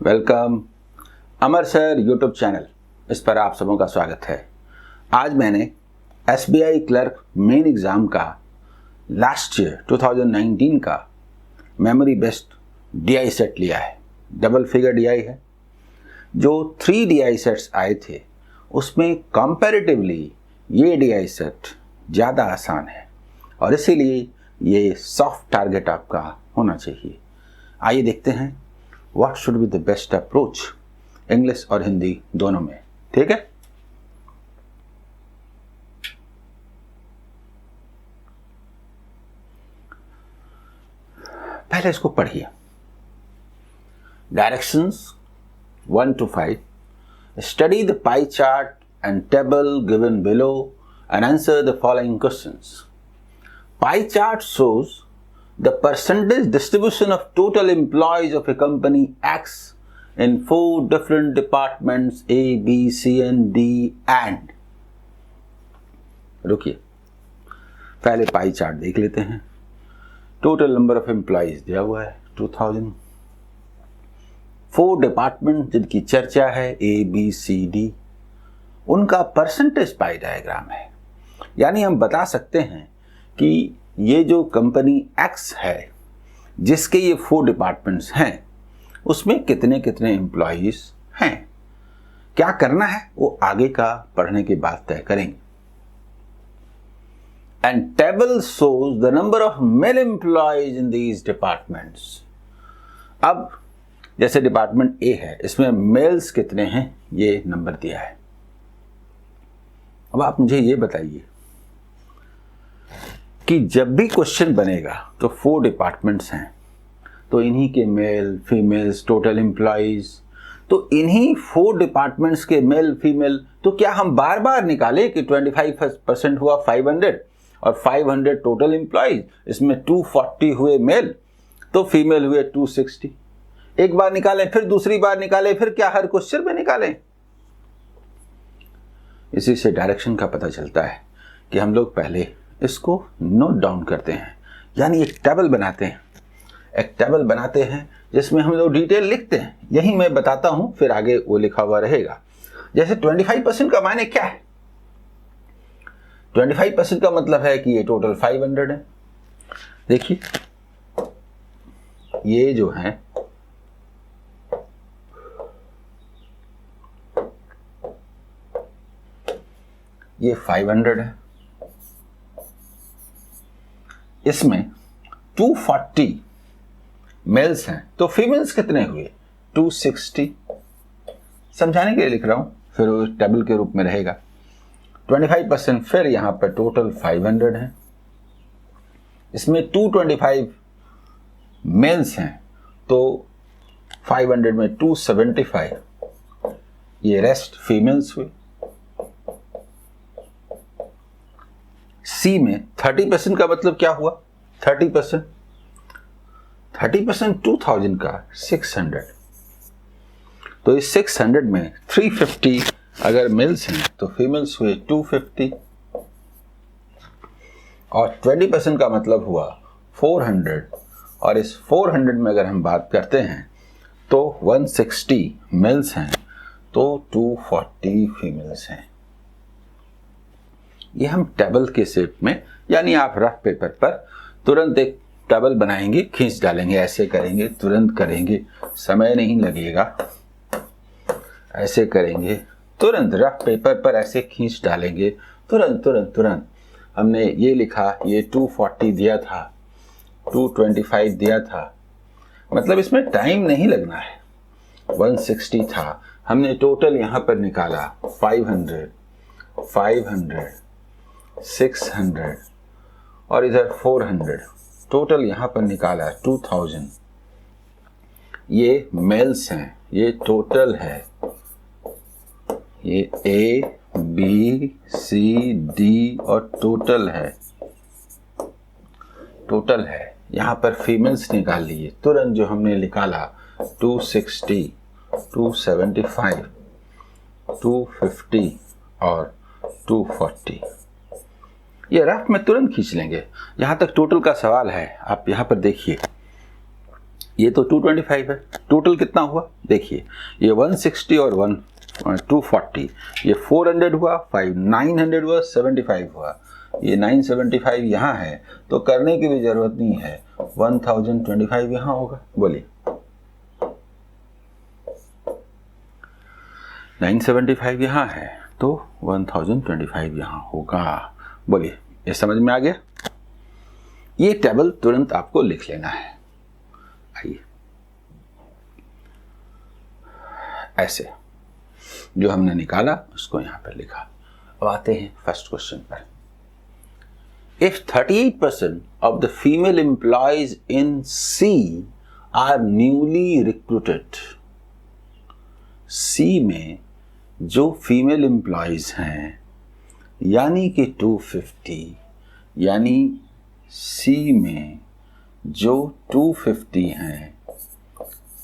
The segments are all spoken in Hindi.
वेलकम अमर सर यूट्यूब चैनल, इस पर आप सबों का स्वागत है। आज मैंने SBI क्लर्क मेन एग्ज़ाम का लास्ट ईयर 2019 का मेमोरी बेस्ड DI सेट लिया है। डबल फिगर DI है। जो 3 DI सेट्स आए थे उसमें कंपैरेटिवली ये DI सेट ज़्यादा आसान है और इसीलिए ये सॉफ्ट टारगेट आपका होना चाहिए। आइए देखते हैं what should be the best approach, English और हिंदी दोनों में। ठीक है, पहले इसको पढ़िए। Directions 1 to 5. Study the pie chart and table given below and answer the following questions. Pie chart shows the percentage distribution of total employees of a company X in 4 different departments A, B, C and D and रुकिए, पहले पाई चार्ट देख लेते हैं। टोटल नंबर ऑफ एम्प्लॉइज दिया हुआ है 2000। 4 डिपार्टमेंट जिनकी चर्चा है A, B, C, D, उनका परसेंटेज पाई डायग्राम है। यानी हम बता सकते हैं कि ये जो कंपनी X है जिसके ये 4 डिपार्टमेंट्स हैं उसमें कितने कितने एम्प्लॉइज हैं। क्या करना है वो आगे का पढ़ने के बाद तय करेंगे। And table shows the number of male employees in these departments. अब जैसे डिपार्टमेंट A है, इसमें मेल्स कितने हैं ये नंबर दिया है। अब आप मुझे ये बताइए कि जब भी क्वेश्चन बनेगा तो 4 डिपार्टमेंट्स हैं, तो इन्हीं के मेल फीमेल्स टोटल एम्प्लॉइज, तो इन्हीं 4 डिपार्टमेंट्स के मेल फीमेल, तो क्या हम बार बार निकालें कि 25% हुआ 500 और 500 टोटल एम्प्लॉइज, इसमें 240 हुए मेल तो फीमेल हुए 260। एक बार निकालें फिर दूसरी बार निकालें, फिर क्या हर क्वेश्चन में निकालें? इसी से डायरेक्शन का पता चलता है कि हम लोग पहले इसको नोट डाउन करते हैं, यानी एक टेबल बनाते हैं। एक टेबल बनाते हैं जिसमें हम लोग डिटेल लिखते हैं। यही मैं बताता हूं, फिर आगे वो लिखा हुआ रहेगा। जैसे 25% का मायने क्या है? 25% का मतलब है कि ये टोटल 500 है। देखिए ये जो है ये 500 है, इसमें 240 मेल्स हैं, तो फीमेल्स कितने हुए? 260। समझाने के लिए लिख रहा हूं, फिर वो टेबल के रूप में रहेगा। 25% फिर यहां पर टोटल 500 है, इसमें 225 मेल्स हैं, तो 500 में 275 ये रेस्ट फीमेल्स हुए। सी में 30% का मतलब क्या हुआ? 30% 2000 का 600, तो इस 600 में 350 अगर मेल्स हैं तो फीमेल्स हुए 250 और 20% का मतलब हुआ 400 और इस 400 में अगर हम बात करते हैं तो 160 मेल्स हैं तो 240 फीमेल्स हैं। ये हम टेबल के शेप में, यानी आप रफ पेपर पर तुरंत एक टेबल बनाएंगे, खींच डालेंगे, ऐसे करेंगे, तुरंत करेंगे, समय नहीं लगेगा। ऐसे करेंगे, तुरंत रफ पेपर पर ऐसे खींच डालेंगे, तुरंत तुरंत तुरंत। हमने ये लिखा, ये 240 दिया था, 225 दिया था, मतलब इसमें टाइम नहीं लगना है। 160 था, हमने टोटल यहां पर निकाला 500, 600 और इधर 400, टोटल यहां पर निकाला 2000। ये मेल्स हैं, ये टोटल है, ये A, B, C, D और टोटल है। यहां पर फीमेल्स निकाल लिए, तुरंत जो हमने निकाला 260, 275, 250 और 240। ये रफ में तुरंत खींच लेंगे। जहां तक टोटल का सवाल है, आप यहां पर देखिए ये तो 225 है। टोटल कितना हुआ देखिए, ये 160 और 240, ये 400 हुआ, 900 हुआ, 75 हुआ, ये 975 यहाँ है, तो करने की भी जरूरत नहीं है, 1025 यहाँ होगा। बोलिए 975 यहाँ है तो 1025 यहाँ होगा। बोलिए ये समझ में आ गया? ये टेबल तुरंत आपको लिख लेना है। आइए ऐसे जो हमने निकाला उसको यहां पर लिखा। अब आते हैं फर्स्ट क्वेश्चन पर। If 38% of the female employees in C R newly recruited, C में जो फीमेल एम्प्लॉयज हैं यानी कि 250, यानी सी में जो 250 हैं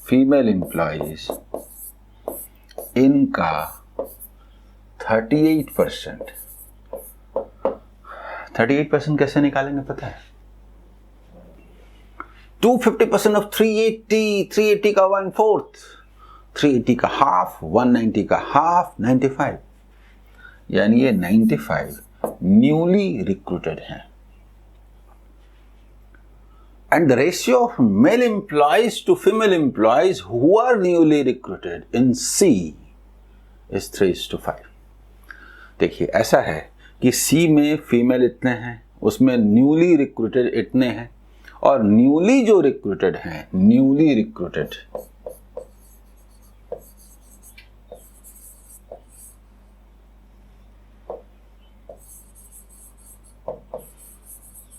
फीमेल एम्प्लॉयज, इनका 38%, 38% कैसे निकालेंगे पता है? 250% ऑफ 380, 380 का 1/4, 380 का हाफ, 190 का हाफ, 95, यानी ये 95 न्यूली रिक्रूटेड हैं। And the ratio of male employees to female employees who are newly recruited in C is 3:5. देखिए ऐसा है कि C में फीमेल इतने हैं, उसमें न्यूली रिक्रूटेड इतने हैं, और न्यूली जो रिक्रूटेड हैं, न्यूली रिक्रूटेड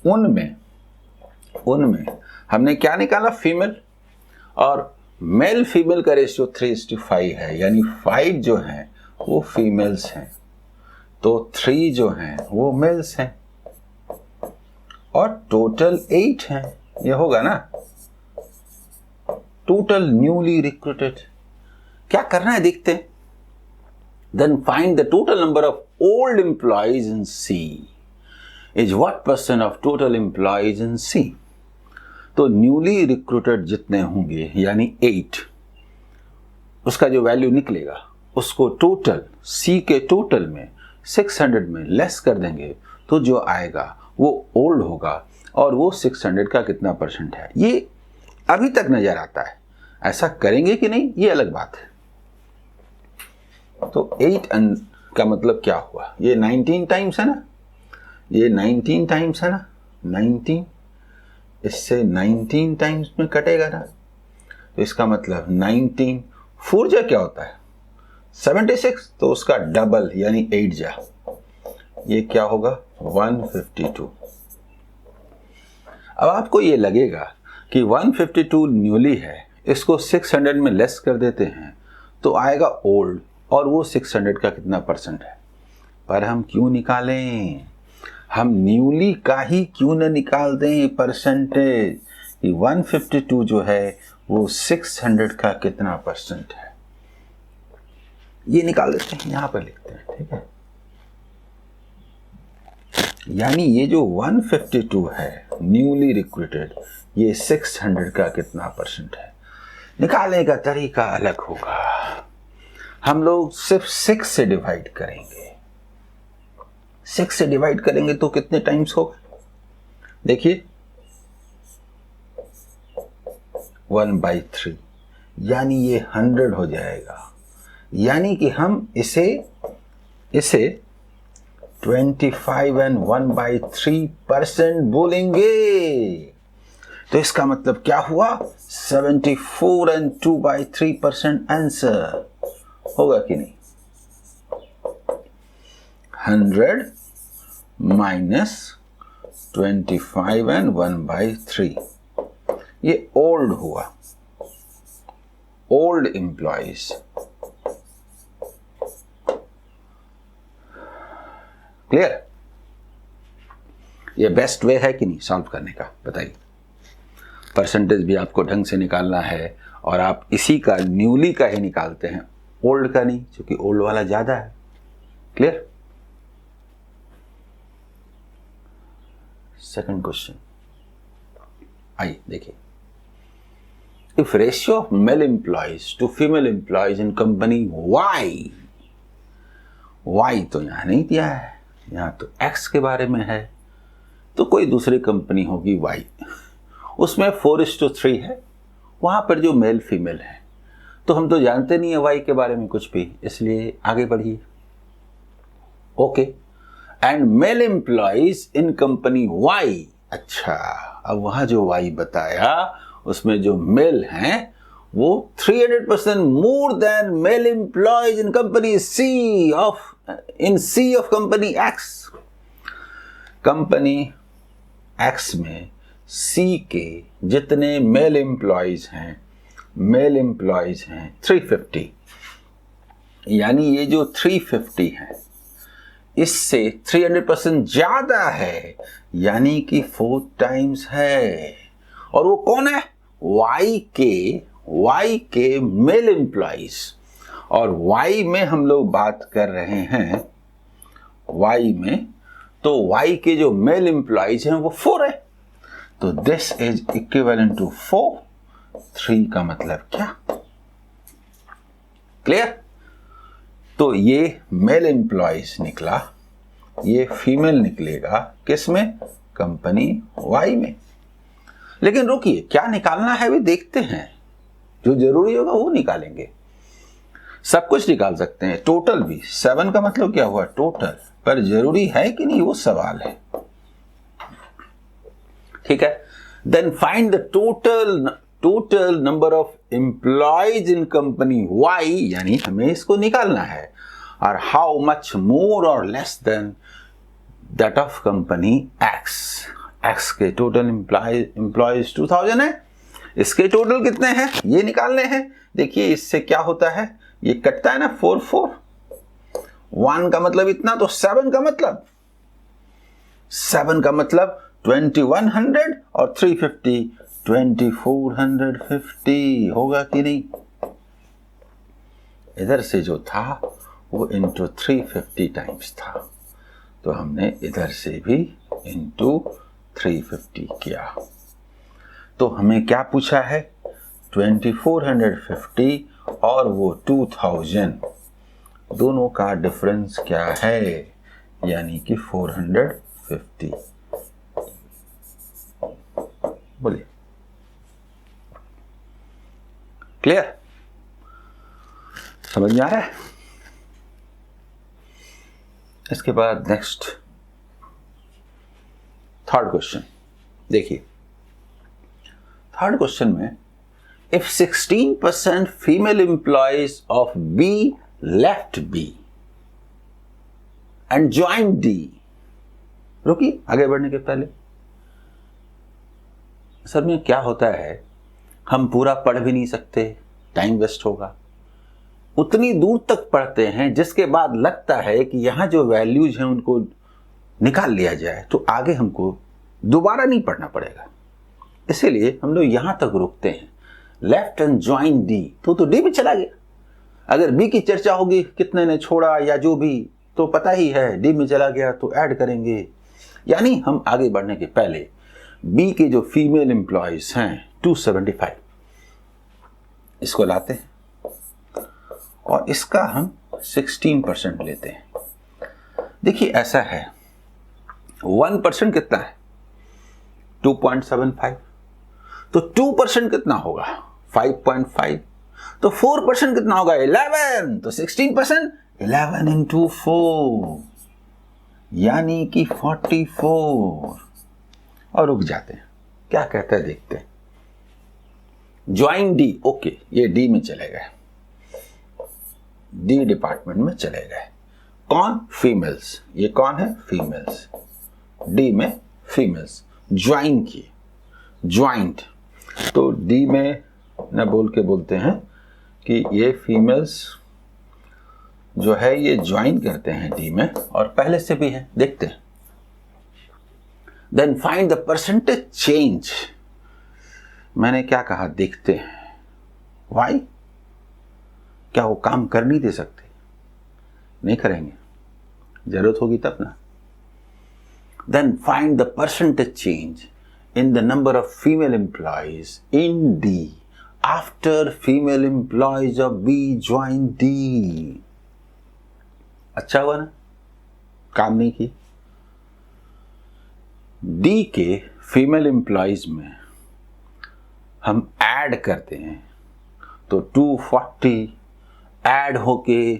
उनमें हमने क्या निकाला? फीमेल, और मेल फीमेल का रेशियो 3:5 है, यानी 5 जो हैं वो फीमेल्स हैं, तो 3 जो हैं वो मेल्स हैं, और टोटल 8 हैं। ये होगा ना टोटल न्यूली रिक्रूटेड। क्या करना है देखते हैं। Then find the total number of old employees in C is what % of total employees in C. तो न्यूली रिक्रूटेड जितने होंगे यानी 8, उसका जो वैल्यू निकलेगा उसको टोटल सी के टोटल में 600 में लेस कर देंगे, तो जो आएगा वो ओल्ड होगा, और वो 600 का कितना % है ये अभी तक नजर आता है। ऐसा करेंगे कि नहीं ये अलग बात है। तो 8 का मतलब क्या हुआ? ये 19 टाइम्स है ना, ये 19 टाइम्स है ना, 19 इससे 19 टाइम्स में कटेगा ना, तो इसका मतलब 19 4 जा क्या होता है 76, तो उसका डबल यानी 8 जा, ये क्या होगा 152। अब आपको ये लगेगा कि 152 न्यूली है, इसको 600 में लेस कर देते हैं तो आएगा ओल्ड, और वो 600 का कितना % है। पर हम क्यों निकालें? हम न्यूली का ही क्यों न निकाल दें परसेंटेज कि 152 जो है वो 600 का कितना % है, ये निकाल देते हैं, यहां पर लिखते हैं, ठीक है। यानी ये जो 152 है न्यूली रिक्रूटेड, ये 600 का कितना % है। निकालने का तरीका अलग होगा। हम लोग सिर्फ 6 से डिवाइड करेंगे। 6 से डिवाइड करेंगे तो कितने टाइम्स होगा? देखिए 1/3, यानी ये 100 हो जाएगा। यानी कि हम इसे 25 and 1/3% बोलेंगे। तो इसका मतलब क्या हुआ? 74 and 2/3% आंसर होगा कि नहीं? 100 माइनस 25 and 1/3, ये ओल्ड हुआ, ओल्ड एम्प्लॉइज। क्लियर? ये बेस्ट वे है कि नहीं सॉल्व करने का? बताइए। परसेंटेज भी आपको ढंग से निकालना है, और आप इसी का न्यूली का ही निकालते हैं, ओल्ड का नहीं, क्योंकि ओल्ड वाला ज्यादा है। क्लियर? सेकंड क्वेश्चन आइए देखिए। if ratio of male employees to female employees in company Y तो यहां नहीं दिया है, यहां तो X के बारे में है, तो कोई दूसरी कंपनी होगी Y, उसमें 4:3 है, वहां पर जो मेल फीमेल है, तो हम तो जानते नहीं है Y के बारे में कुछ भी, इसलिए आगे बढ़िए। Okay, and male employees in company Y, अच्छा अब वहां जो Y बताया उसमें जो मेल हैं वो 300% more than male employees in company C of company X। Company X में C के जितने मेल एम्प्लॉइज हैं 350, यानी ये जो 350 है इससे 300% ज्यादा है, यानी कि 4 टाइम्स है। और वो कौन है? Y के मेल एम्प्लॉइज, और Y में हम लोग बात कर रहे हैं Y में, तो Y के जो मेल एम्प्लॉइज हैं वो 4 है, तो दिस इज इक्विवेलेंट टू 4। 3 का मतलब क्या? क्लियर? तो ये मेल एम्प्लॉइज निकला, ये फीमेल निकलेगा किस में? कंपनी Y में। लेकिन रुकिए, क्या निकालना है भी देखते हैं, जो जरूरी होगा वो निकालेंगे। सब कुछ निकाल सकते हैं, टोटल भी। 7 का मतलब क्या हुआ? टोटल, पर जरूरी है कि नहीं वो सवाल है। ठीक है, then find the total number of employees in company Y, यानी हमें इसको निकालना है, और हाउ मच मोर और less than that of company X के टोटल एम्प्लॉइज 2000 है, इसके टोटल कितने हैं ये निकालने हैं। देखिए इससे क्या होता है, ये कटता है ना 4 1 का मतलब इतना, तो 7 का मतलब 2100 और 350 2450 होगा कि नहीं? इधर से जो था वो इंटू 350 टाइम्स था, तो हमने इधर से भी इंटू 350 किया। तो हमें क्या पूछा है? 2450 और वो 2000, दोनों का डिफरेंस क्या है? यानी कि 450। बोलिए, क्लियर? समझ में आ रहा है? इसके बाद नेक्स्ट थर्ड क्वेश्चन देखिए। थर्ड क्वेश्चन में, if 16% female employees of B left B and join D। रुकिए, आगे बढ़ने के पहले सर में क्या होता है, हम पूरा पढ़ भी नहीं सकते, टाइम वेस्ट होगा। उतनी दूर तक पढ़ते हैं जिसके बाद लगता है कि यहां जो वैल्यूज हैं उनको निकाल लिया जाए तो आगे हमको दोबारा नहीं पढ़ना पड़ेगा, इसीलिए हम लोग यहां तक रुकते हैं। लेफ्ट एंड ज्वाइन D, तो D भी चला गया। अगर B की चर्चा होगी कितने ने छोड़ा या जो भी, तो पता ही है D में चला गया तो ऐड करेंगे। यानी हम आगे बढ़ने के पहले B के जो फीमेल एम्प्लॉइज हैं 275, इसको लाते हैं और इसका हम 16% लेते हैं। देखिए ऐसा है, 1% कितना है? 2.75, तो 2% कितना होगा? 5.5, तो 4% कितना होगा? 11, तो 16%, 11 into 4 यानी कि 44। और रुक जाते हैं, क्या कहता है देखते हैं। ज्वाइन D, ओके, ये D में चले गए, D डिपार्टमेंट में चले गए। कौन? फीमेल्स। ये कौन है? फीमेल्स। D में फीमेल्स ज्वाइन किए, ज्वाइंट, तो D में न बोल के बोलते हैं कि ये फीमेल्स जो है ये ज्वाइन करते हैं D में, और पहले से भी है, देखते हैं। Then find the percentage change. मैंने क्या कहा? देखते हैं। वाई? क्या वो काम कर नहीं दे सकते? नहीं करेंगे, जरूरत होगी तब ना। Then find the percentage change in the number of female employees in D after female employees of B join D. अच्छा हुआ ना, काम नहीं की। डी के फीमेल एम्प्लॉयज में हम ऐड करते हैं तो 240 ऐड होके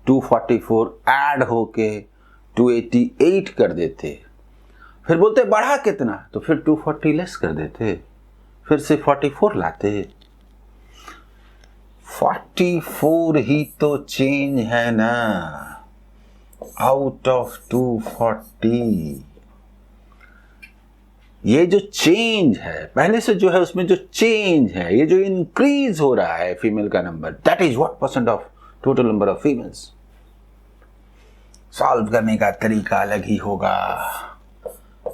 244 ऐड होके 288 कर देते। फिर बोलते बढ़ा कितना, तो फिर 240 लेस कर देते, फिर से 44 लाते। 44 ही तो चेंज है ना, आउट ऑफ 240। ये जो चेंज है पहले से जो है उसमें जो चेंज है, ये जो इंक्रीज हो रहा है फीमेल का number, that is what percent of total number of females. Solve करने का तरीका अलग ही होगा।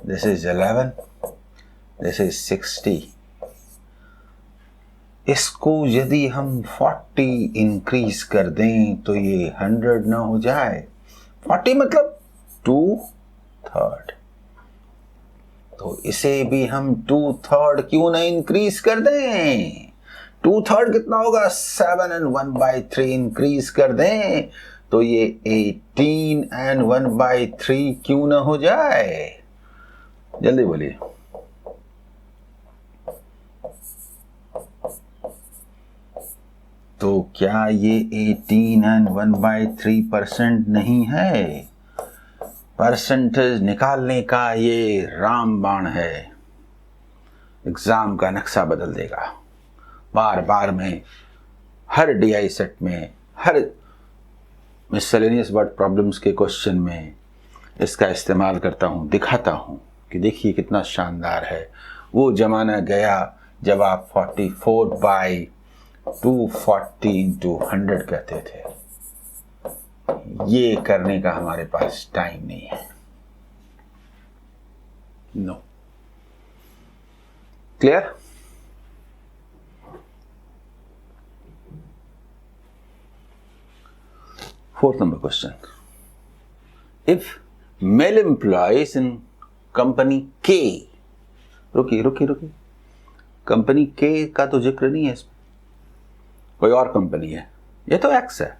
This is 11, this is 60। इसको यदि हम 40 इंक्रीज कर दें तो ये 100 ना हो जाए। 40 मतलब 2/3, तो इसे भी हम 2/3 क्यों ना इंक्रीज कर दें। 2/3 कितना होगा, 7 and 1/3 इंक्रीज कर दें तो ये 18 and 1/3 क्यों ना हो जाए। जल्दी बोलिए। तो क्या ये 18 and 1/3% नहीं है? परसेंटेज निकालने का ये रामबाण है, एग्जाम का नक्शा बदल देगा। बार बार में हर डीआई सेट में, हर मिसलेनियस वर्ड प्रॉब्लम्स के क्वेश्चन में इसका इस्तेमाल करता हूँ, दिखाता हूँ कि देखिए कितना शानदार है। वो जमाना गया जब आप 44/240 into 100 कहते थे। ये करने का हमारे पास टाइम नहीं है। No, clear? Fourth number question. If male employees in company K, रुकी, कंपनी K का तो जिक्र नहीं है इसमें, कोई और कंपनी है। ये तो X है।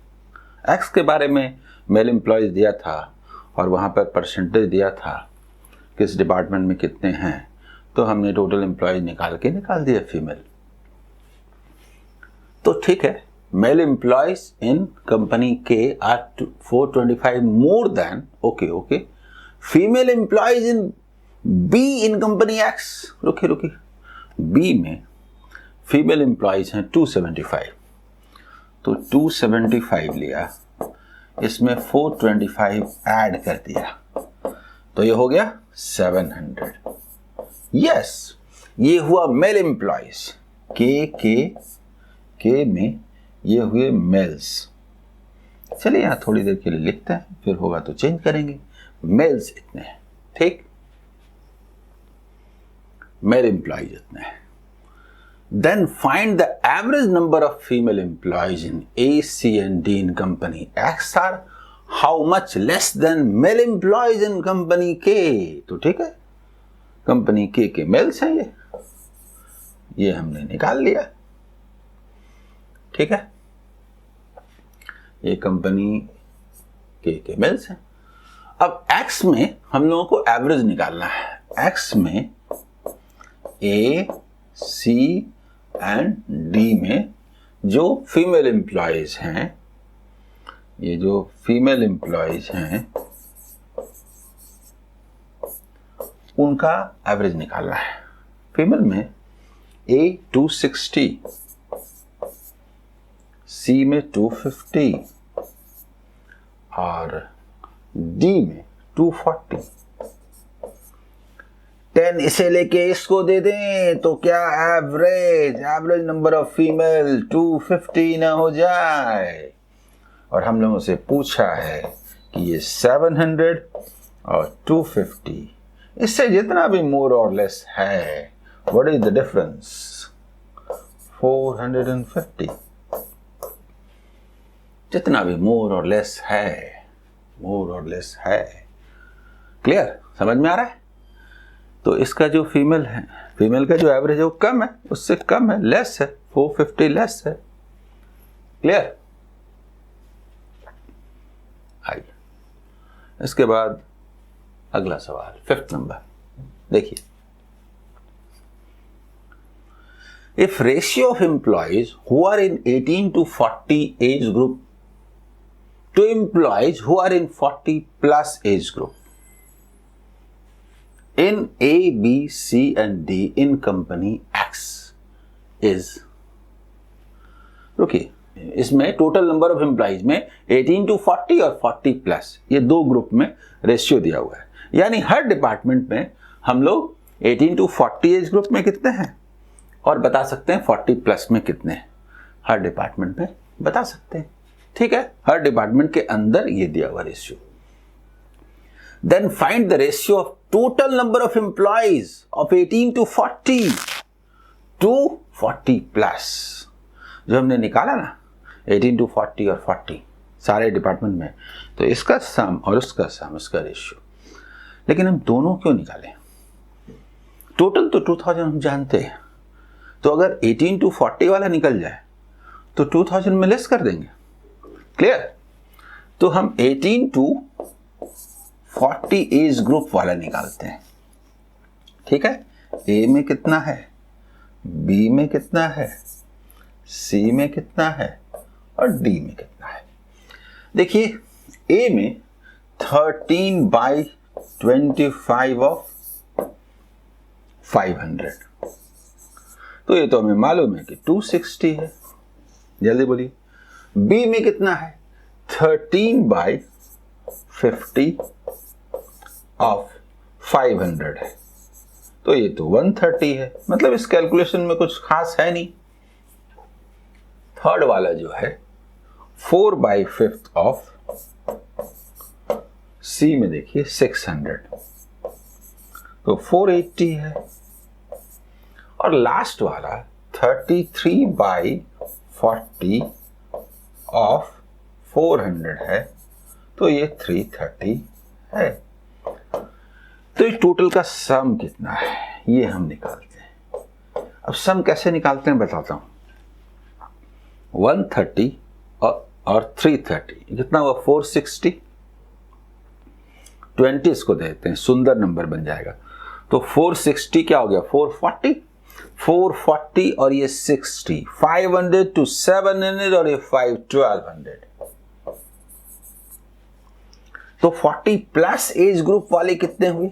X के बारे में मेल एम्प्लॉयज दिया था और वहाँ पर परसेंटेज दिया था किस डिपार्टमेंट में कितने हैं, तो हमने टोटल एम्प्लॉयज निकाल दिया फीमेल। तो ठीक है, male employees in company K are 425 more than, okay, female employees in B in company X, रुकी, B में फीमेल एम्प्लॉयज हैं 275, तो 275 लिया, इसमें 425 ऐड कर दिया, तो ये हो गया 700। यस, ये हुआ मेल एम्प्लॉयज के में ये हुए मेल्स। चलिए यहां थोड़ी देर के लिए लिखते हैं, फिर होगा तो चेंज करेंगे। मेल्स इतने हैं, ठीक, मेल एम्प्लॉयज इतने हैं। Then find the average number of female employees in A, C and D in company X are how much less than male employees in company K। तो ठीक है, कंपनी K के मेल्स हैं ये हमने निकाल लिया, ठीक है, ये कंपनी K के मेल्स हैं। अब X में हम लोगों को एवरेज निकालना है। X में A, C एंड डी में जो फीमेल एम्प्लॉयज हैं, ये जो फीमेल एम्प्लॉयज हैं उनका एवरेज निकालना है। फीमेल में A 260, C में 250 और D में 240। 10 इसे लेके इसको दे दें तो क्या एवरेज नंबर ऑफ फीमेल 250 ना हो जाए। और हम लोगों से पूछा है कि ये 700 और 250, इससे जितना भी मोर और लेस है, व्हाट इज द डिफरेंस, 450। जितना भी मोर और लेस है, क्लियर, समझ में आ रहा है। तो इसका जो फीमेल है, फीमेल का जो एवरेज है वो कम है, उससे कम है, लेस है, 450 लेस है। क्लियर? आइए इसके बाद अगला सवाल, 5th नंबर देखिए। If ratio of employees who are in 18 to 40 age group to employees who are in 40 plus age group in A, B, C and D in company X is, रुकिए, इसमें टोटल नंबर ऑफ एम्प्लॉइज में 18 टू 40 और 40 प्लस ये दो ग्रुप में रेशियो दिया हुआ है। यानी हर डिपार्टमेंट में हम लोग 18 टू 40 एज ग्रुप में कितने हैं और बता सकते हैं 40 प्लस में कितने हैं, हर डिपार्टमेंट में बता सकते हैं। ठीक है, हर डिपार्टमेंट के अंदर ये दिया हुआ ratio. Then find the ratio of total number of employees of 18 to 40 to 40 plus. जो हमने निकाला ना 18 टू 40 और 40 सारे डिपार्टमेंट में, तो इसका सम और उसका सम, इसका रेशियो। लेकिन हम दोनों क्यों निकालें? टोटल तो 2000 हम जानते हैं, तो अगर 18 टू 40 वाला निकल जाए तो 2000 में लेस कर देंगे। क्लियर? तो हम 18 टू 40 एज ग्रुप वाला निकालते हैं। ठीक है, ए में कितना है, बी में कितना है, सी में कितना है और डी में कितना है। देखिए ए में 13/25 ऑफ 500, तो ये तो हमें मालूम है कि 260 है। जल्दी बोलिए। बी में कितना है, 13/50 ऑफ 500 है, तो ये तो 130 है। मतलब इस कैलकुलेशन में कुछ खास है नहीं। थर्ड वाला जो है 4/5 ऑफ सी में देखिए 600, तो 480 है। और लास्ट वाला 33/40 ऑफ 400 है, तो ये 330 है। तो इस टोटल का सम कितना है ये हम निकालते हैं। अब सम कैसे निकालते हैं बताता हूं। 130 और 330 कितना हुआ, 460। 20 इसको देते हैं, सुंदर नंबर बन जाएगा। तो 460 क्या हो गया, 440 और ये 60, 500 to 700 और ये 1200। तो 40 प्लस एज ग्रुप वाले कितने हुए,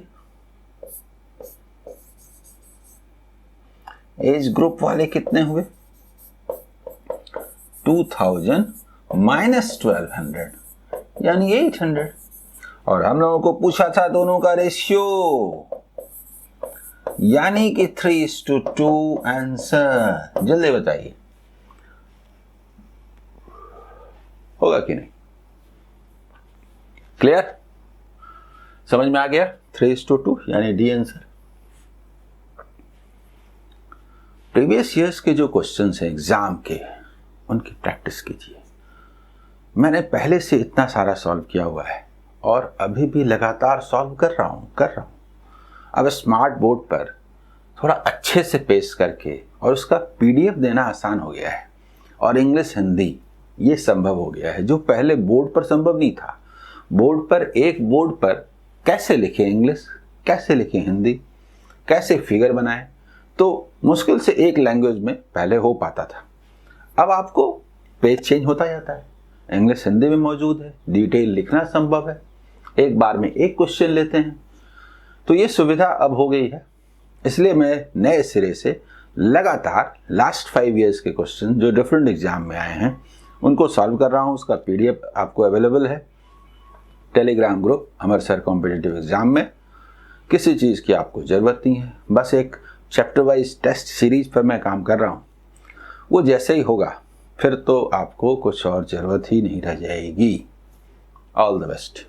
एज ग्रुप वाले कितने हुए, 2000 माइनस 1200 यानी 800। और हम लोगों को पूछा था दोनों का रेशियो, यानी कि 3:2 आंसर। जल्दी बताइए होगा कि नहीं। क्लियर, समझ में आ गया? 3:2 यानी डी आंसर। प्रीवियस ईयर्स के जो क्वेश्चंस हैं एग्जाम के, उनकी प्रैक्टिस कीजिए। मैंने पहले से इतना सारा सॉल्व किया हुआ है और अभी भी लगातार सॉल्व कर रहा हूं। अब स्मार्ट बोर्ड पर थोड़ा अच्छे से पेश करके और उसका पीडीएफ देना आसान हो गया है, और इंग्लिश हिंदी ये संभव हो गया है जो पहले बोर्ड पर संभव नहीं था। बोर्ड पर, एक बोर्ड पर कैसे लिखें इंग्लिश, कैसे लिखें हिंदी, कैसे फिगर बनाएं, तो मुश्किल से एक लैंग्वेज में पहले हो पाता था। अब आपको पेज चेंज होता जाता है, इंग्लिश हिंदी में मौजूद है, डिटेल लिखना संभव है, एक बार में एक क्वेश्चन लेते हैं। तो ये सुविधा अब हो गई है, इसलिए मैं नए सिरे से लगातार लास्ट 5 इयर्स के क्वेश्चन जो डिफरेंट एग्जाम में आए हैं उनको सॉल्व कर रहा हूँ। उसका पीडीएफ आपको अवेलेबल है टेलीग्राम ग्रुप अमर सर कॉम्पिटिटिव एग्जाम में। किसी चीज़ की आपको ज़रूरत नहीं है, बस एक चैप्टर वाइज टेस्ट सीरीज पर मैं काम कर रहा हूँ। वो जैसे ही होगा फिर तो आपको कुछ और ज़रूरत ही नहीं रह जाएगी। All the best.